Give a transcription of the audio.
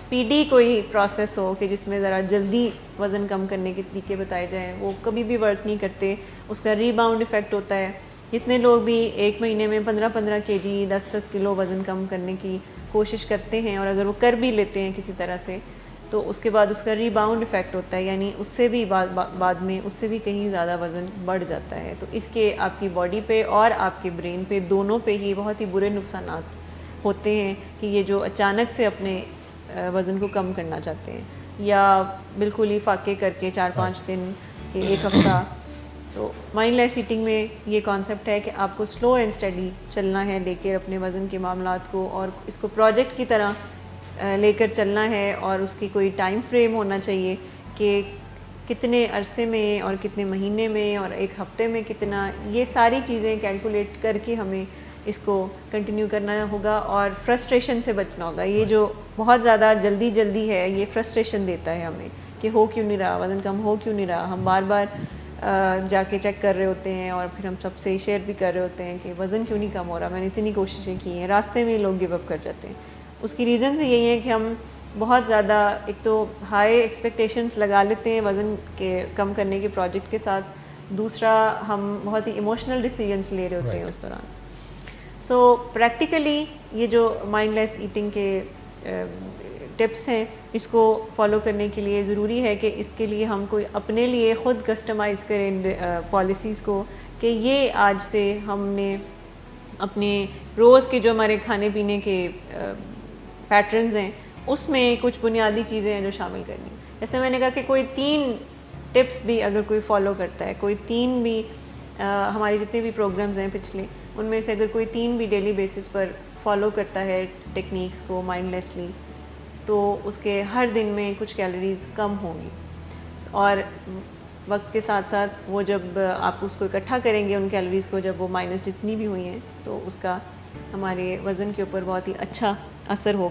Speedy کوئی process ہو کہ جس میں ذرا جلدی وزن کم کرنے کے طریقے بتائے جائیں، وہ کبھی بھی ورک نہیں کرتے. اس کا ریباؤنڈ ایفیکٹ ہوتا ہے. جتنے لوگ بھی ایک مہینے میں 15 کے جی 10 کلو وزن کم کرنے کی کوشش کرتے ہیں، اور اگر وہ کر بھی لیتے ہیں کسی طرح سے، تو اس کے بعد اس کا ریباؤنڈ ایفیکٹ ہوتا ہے، یعنی اس سے بھی بعد میں اس سے بھی کہیں زیادہ وزن بڑھ جاتا ہے. تو اس کے آپ کی باڈی پہ اور آپ کے برین پہ دونوں پہ ہی بہت ہی برے نقصانات ہوتے ہیں کہ یہ جو اچانک سے اپنے وزن کو کم کرنا چاہتے ہیں، یا بالکل ہی فاقے کر کے 4-5 دن کے ایک ہفتہ. تو مائنڈ لیس ایٹنگ میں یہ کانسیپٹ ہے کہ آپ کو سلو اینڈ اسٹڈی چلنا ہے لے کے اپنے وزن کے معاملات کو، اور اس کو پروجیکٹ کی طرح لے کر چلنا ہے، اور اس کی کوئی ٹائم فریم ہونا چاہیے کہ کتنے عرصے میں اور کتنے مہینے میں اور ایک ہفتے میں کتنا، یہ ساری چیزیں کیلکولیٹ کر کے ہمیں اس کو کنٹینیو کرنا ہوگا، اور فرسٹریشن سے بچنا ہوگا. یہ جو بہت زیادہ جلدی ہے، یہ فرسٹریشن دیتا ہے ہمیں کہ ہو کیوں نہیں رہا، وزن کم ہو کیوں نہیں رہا. ہم بار بار جا کے چیک کر رہے ہوتے ہیں، اور پھر ہم سب سے شیئر بھی کر رہے ہوتے ہیں کہ وزن کیوں نہیں کم ہو رہا، میں نے اتنی کوششیں کی ہیں. راستے میں لوگ گیو اپ کر جاتے ہیں. اس کی ریزنز یہی ہیں کہ ہم بہت زیادہ ایک تو ہائی ایکسپیکٹیشنز لگا لیتے ہیں وزن کے کم کرنے کے پروجیکٹ کے ساتھ، دوسرا ہم بہت ہی ایموشنل ڈیسیجنس لے رہے ہوتے ہیں اس دوران. سو پریکٹیکلی یہ جو مائنڈ لیس ایٹنگ کے ٹپس ہیں، اس کو فالو کرنے کے لیے ضروری ہے کہ اس کے لیے ہم کوئی اپنے لیے خود کسٹمائز کریں پالیسیز کو، کہ یہ آج سے ہم نے اپنے روز کے جو ہمارے کھانے پینے کے پیٹرنز ہیں اس میں کچھ بنیادی چیزیں ہیں جو شامل کرنی. جیسے میں نے کہا کہ کوئی 3 ٹپس بھی اگر کوئی فالو کرتا ہے، کوئی 3 بھی ہمارے جتنے بھی پروگرامز ہیں پچھلے، ان میں سے اگر کوئی 3 بھی ڈیلی بیسس پر فالو کرتا ہے ٹیکنیکس کو مائنڈ لیسلی، تو اس کے ہر دن میں کچھ کیلوریز کم ہوں گی. اور وقت کے ساتھ ساتھ وہ جب آپ اس کو اکٹھا کریں گے ان کیلوریز کو، جب وہ مائنس جتنی بھی ہوئی ہیں، تو اس کا ہمارے وزن کے اوپر بہت ہی اچھا اثر ہوگا.